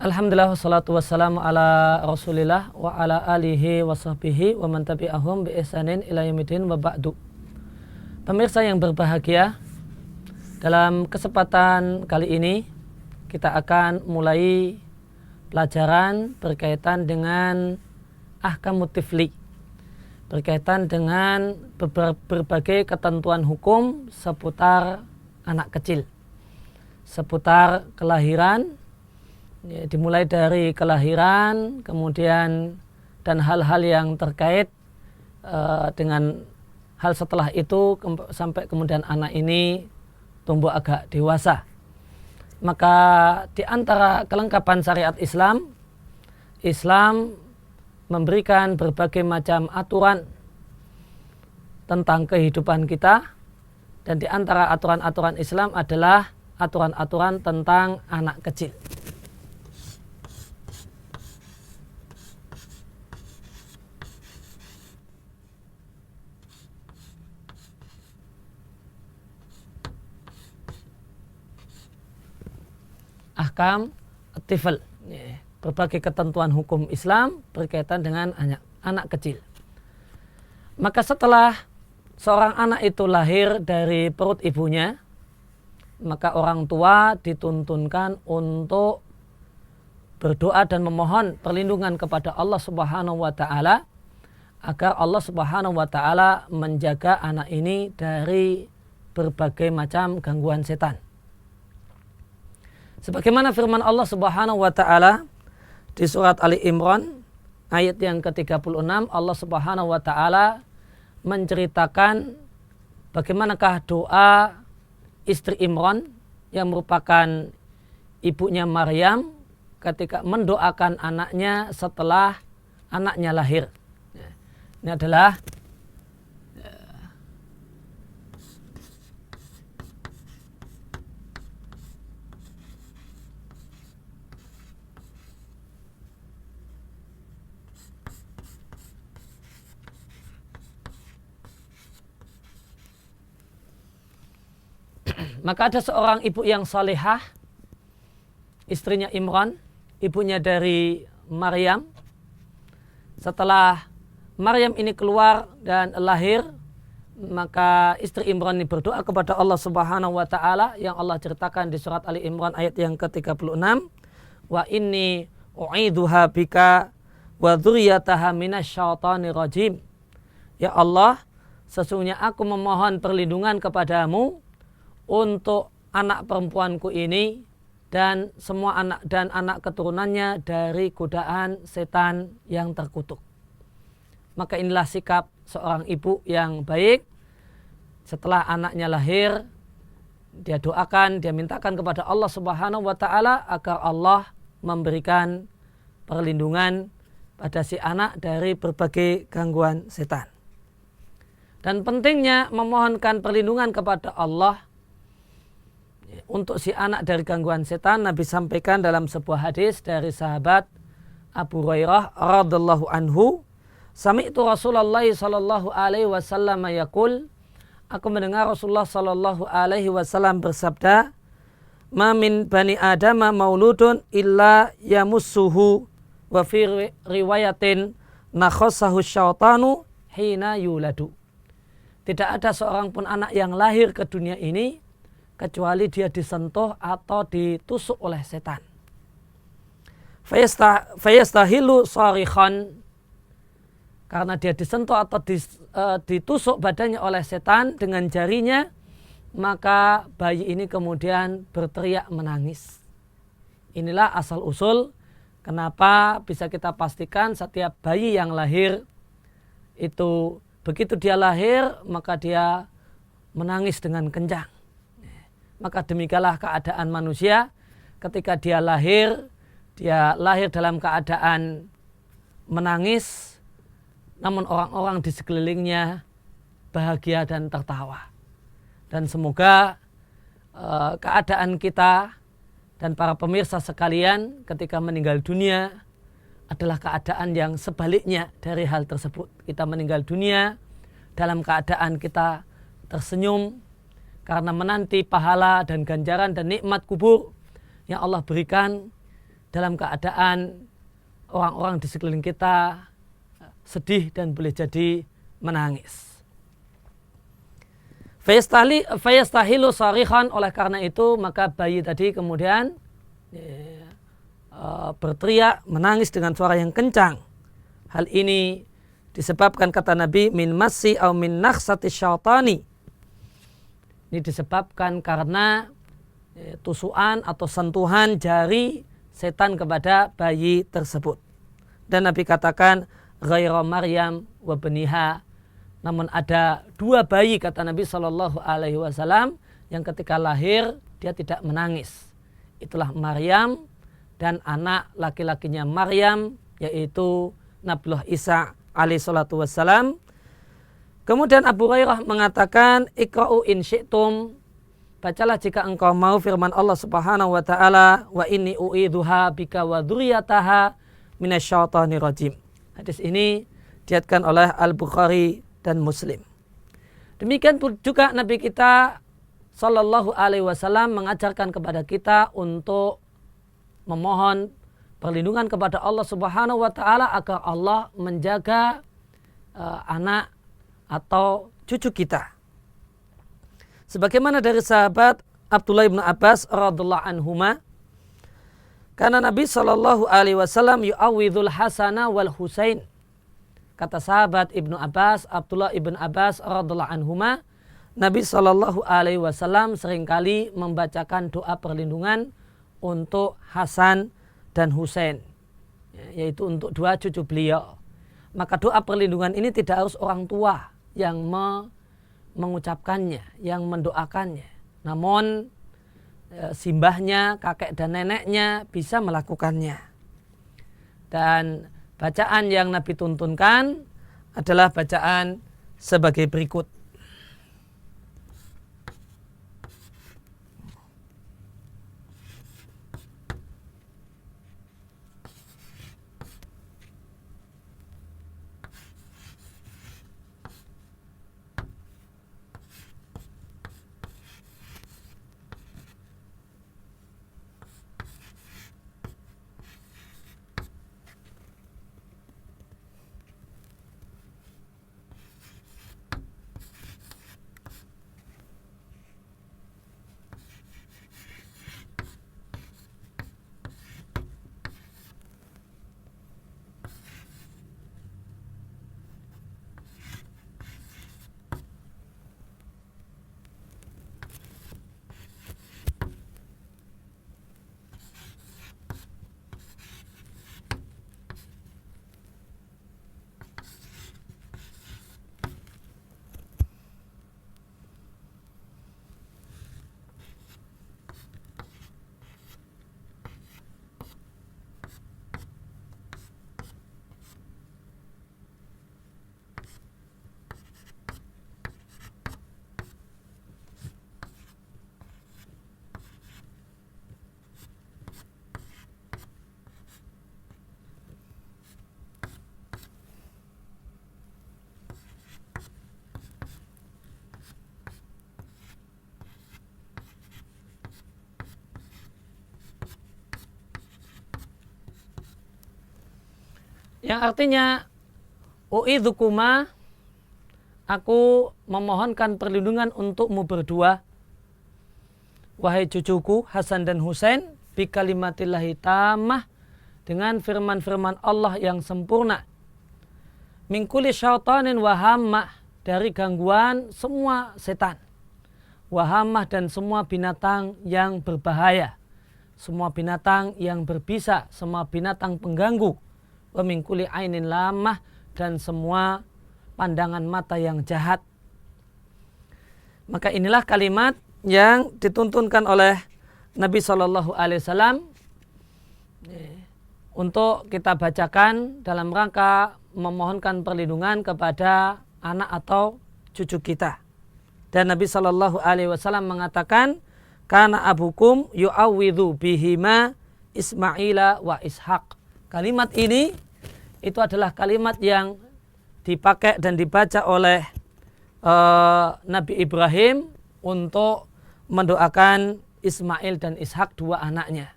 Alhamdulillah wassalatu wassalamu ala rasulillah wa ala alihi wa sahbihi wa man tabi'ahum bi ihsanin ila yaumidin wa ba'du. Pemirsa yang berbahagia, dalam kesempatan kali ini kita akan mulai pelajaran berkaitan dengan ahkamut tifli, berkaitan dengan berbagai ketentuan hukum seputar anak kecil, seputar kelahiran, dimulai dari kelahiran, kemudian dan hal-hal yang terkait dengan hal setelah itu sampai kemudian anak ini tumbuh agak dewasa. Maka di antara kelengkapan syariat Islam, Islam memberikan berbagai macam aturan tentang kehidupan kita, dan di antara aturan-aturan Islam adalah aturan-aturan tentang anak kecil. Ahkam tifl, berbagai ketentuan hukum Islam berkaitan dengan anak kecil. Maka setelah seorang anak itu lahir dari perut ibunya, maka orang tua dituntunkan untuk berdoa dan memohon perlindungan kepada Allah Subhanahu wa taala agar Allah Subhanahu wa taala menjaga anak ini dari berbagai macam gangguan setan. Sebagaimana firman Allah Subhanahu wa taala di surat Ali Imran ayat yang ke-36, Allah Subhanahu wa taala menceritakan bagaimanakah doa istri Imran yang merupakan ibunya Maryam ketika mendoakan anaknya setelah anaknya lahir. Ini adalah maka ada seorang ibu yang salihah, istrinya Imran, ibunya dari Maryam. Setelah Maryam ini keluar dan lahir, maka istri Imran ini berdoa kepada Allah Subhanahu wa taala yang Allah ceritakan di surat Ali Imran ayat yang ke-36, wa inni u'idzuha bika wa dzurriyyataha minasyaitonir rajim. Ya Allah, sesungguhnya aku memohon perlindungan kepadamu untuk anak perempuanku ini dan semua anak keturunannya dari godaan setan yang terkutuk. Maka inilah sikap seorang ibu yang baik. Setelah anaknya lahir, dia doakan, dia mintakan kepada Allah Subhanahu wa taala agar Allah memberikan perlindungan pada si anak dari berbagai gangguan setan. Dan pentingnya memohonkan perlindungan kepada Allah untuk si anak dari gangguan setan, Nabi sampaikan dalam sebuah hadis dari sahabat Abu Hurairah radhiyallahu anhu, sami'tu Rasulullah sallallahu alaihi wasallam yaqul, aku mendengar Rasulullah sallallahu alaihi wasallam bersabda, ma min bani Adam mauludun illa yamussuhu wa fi riwayatin nakhassahu syaitanu hina yuladu. Tidak ada seorang pun anak yang lahir ke dunia ini kecuali dia disentuh atau ditusuk oleh setan. Fayastahilu sarikhan, karena dia disentuh atau ditusuk badannya oleh setan dengan jarinya, maka bayi ini kemudian berteriak menangis. Inilah asal usul kenapa bisa kita pastikan setiap bayi yang lahir itu begitu dia lahir maka dia menangis dengan kencang. Maka demikianlah keadaan manusia ketika dia lahir dalam keadaan menangis, namun orang-orang di sekelilingnya bahagia dan tertawa. Dan semoga keadaan kita dan para pemirsa sekalian ketika meninggal dunia adalah keadaan yang sebaliknya dari hal tersebut. Kita meninggal dunia dalam keadaan kita tersenyum, karena menanti pahala dan ganjaran dan nikmat kubur yang Allah berikan dalam keadaan orang-orang di sekeliling kita sedih dan boleh jadi menangis. Fayastahilu sarihan, oleh karena itu maka bayi tadi kemudian berteriak, menangis dengan suara yang kencang. Hal ini disebabkan, kata Nabi, min massi au min nakhsati syaitani. Ini disebabkan karena tusukan atau sentuhan jari setan kepada bayi tersebut. Dan Nabi katakan ghaira Maryam wa baniha, namun ada dua bayi, kata Nabi SAW, yang ketika lahir dia tidak menangis. Itulah Maryam dan anak laki-lakinya Maryam, yaitu Nabiullah Isa alaihissalatu wassalam. Kemudian Abu Hurairah mengatakan, iqra'u in syi'tum, bacalah jika engkau mau firman Allah Subhanahu wa taala, wa inni u'idzuha bika wa dzurriyyataha minasyaitonir rajim. Hadis ini diriwayatkan oleh Al-Bukhari dan Muslim. Demikian juga Nabi kita Sallallahu Alaihi Wasallam mengajarkan kepada kita untuk memohon perlindungan kepada Allah Subhanahu Wa Taala agar Allah menjaga anak atau cucu kita. Sebagaimana dari sahabat Abdullah bin Abbas radhiyallahu anhuma, karena Nabi Sallallahu Alaihi Wasallam yu'awwidzul Hasana wal Husain. Kata sahabat Ibnu Abbas, Abdullah ibn Abbas radhiyallahu anhuma, Nabi Shallallahu Alaihi Wasallam seringkali membacakan doa perlindungan untuk Hasan dan Husain, yaitu untuk dua cucu beliau. Maka doa perlindungan ini tidak harus orang tua yang mengucapkannya, yang mendoakannya, namun simbahnya, kakek dan neneknya bisa melakukannya. Dan bacaan yang Nabi tuntunkan adalah bacaan sebagai berikut. Yang artinya u'idzukuma, aku memohonkan perlindungan untukmu berdua, wahai cucuku Hasan dan Husain, bi kalimatillahi tammah, dengan firman-firman Allah yang sempurna, min kulli syaitanin wa hammah, dari gangguan semua setan, wa hammah, dan semua binatang yang berbahaya, semua binatang yang berbisa, semua binatang pengganggu, wa min kulli ainin lamah, dan semua pandangan mata yang jahat. Maka inilah kalimat yang dituntunkan oleh Nabi Shallallahu Alaihi Wasallam untuk kita bacakan dalam rangka memohonkan perlindungan kepada anak atau cucu kita. Dan Nabi Shallallahu Alaihi Wasallam mengatakan, kana abukum yu'awwidhu bihima Ismaila wa Ishaq. Kalimat ini itu adalah kalimat yang dipakai dan dibaca oleh Nabi Ibrahim untuk mendoakan Ismail dan Ishak, dua anaknya.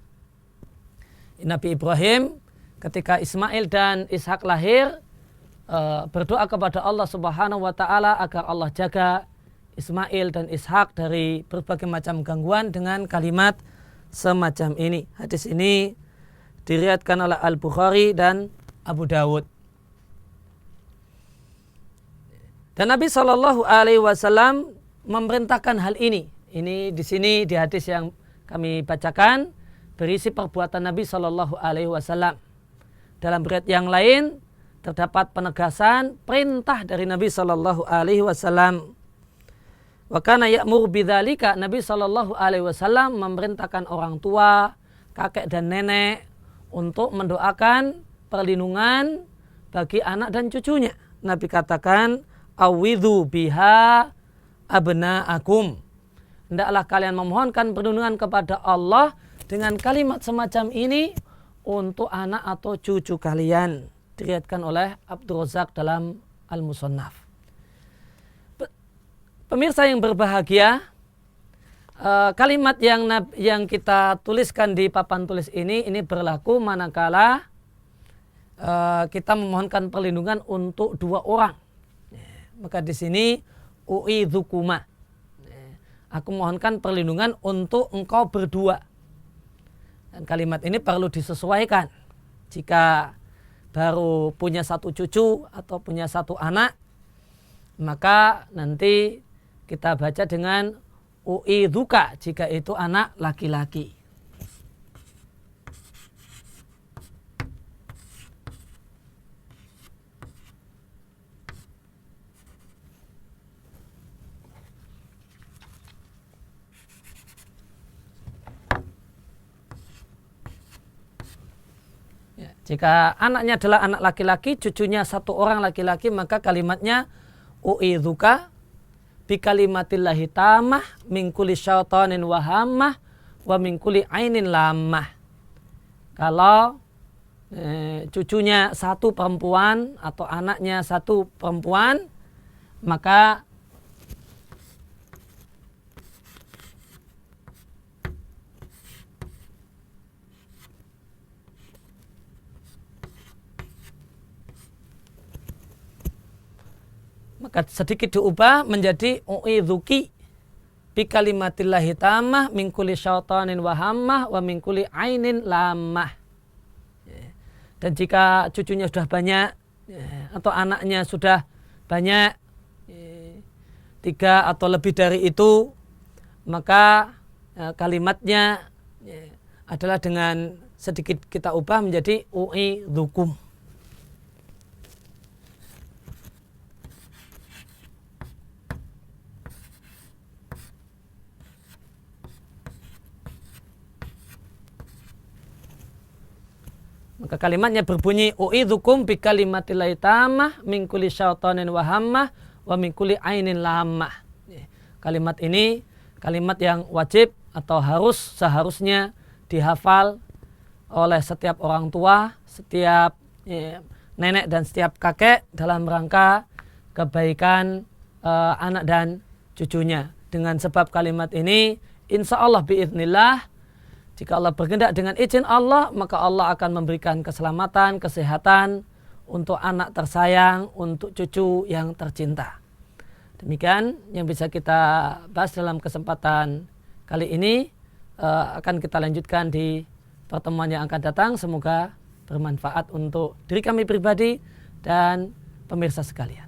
Nabi Ibrahim ketika Ismail dan Ishak lahir berdoa kepada Allah Subhanahu wa taala agar Allah jaga Ismail dan Ishak dari berbagai macam gangguan dengan kalimat semacam ini. Hadis ini diriwayatkan oleh Al-Bukhari dan Abu Dawud. Dan Nabi Shallallahu Alaihi Wasallam memerintahkan hal ini. Ini di sini di hadis yang kami bacakan berisi perbuatan Nabi Shallallahu Alaihi Wasallam. Dalam riwayat yang lain terdapat penegasan perintah dari Nabi Shallallahu Alaihi Wasallam. Wa kana ya'mur bidzalika, Nabi Shallallahu Alaihi Wasallam memerintahkan orang tua, kakek dan nenek untuk mendoakan perlindungan bagi anak dan cucunya. Nabi katakan, awidhu biha abna'akum. Hendaklah kalian memohonkan perlindungan kepada Allah dengan kalimat semacam ini untuk anak atau cucu kalian. Diriwayatkan oleh Abdul Razak dalam Al-Musannaf. Pemirsa yang berbahagia, kalimat yang kita tuliskan di papan tulis ini berlaku manakala kita memohonkan perlindungan untuk dua orang. Maka di sini u'idzukuma, aku mohonkan perlindungan untuk engkau berdua. Dan kalimat ini perlu disesuaikan. Jika baru punya satu cucu atau punya satu anak, maka nanti kita baca dengan u'idzuka jika itu anak laki-laki. Jika anaknya adalah anak laki-laki, cucunya satu orang laki-laki, maka kalimatnya u'idzuka bi kalimatillahi tammah min kulli syaitanin wa hammah wa min kulli ainin lammah. Kalau cucunya satu perempuan atau anaknya satu perempuan, maka sedikit diubah menjadi u'idzuki bi kalimatillahi tammah min kulli syaitanin wa hammah wa min kulli ainin lammah. Dan jika cucunya sudah banyak atau anaknya sudah banyak, 3 atau lebih dari itu, maka kalimatnya adalah dengan sedikit kita ubah menjadi u'idzukum. Maka kalimatnya berbunyi u'idzukum bi kalimatillahi tammah min kulli syaitanin wa hammah wa min kulli ainin lammah. Kalimat ini kalimat yang wajib atau seharusnya dihafal oleh setiap orang tua, setiap nenek dan setiap kakek dalam rangka kebaikan anak dan cucunya. Dengan sebab kalimat ini, insya Allah biiznillah, jika Allah berkehendak dengan izin Allah, maka Allah akan memberikan keselamatan, kesehatan untuk anak tersayang, untuk cucu yang tercinta. Demikian yang bisa kita bahas dalam kesempatan kali ini. Akan kita lanjutkan di pertemuan yang akan datang. Semoga bermanfaat untuk diri kami pribadi dan pemirsa sekalian.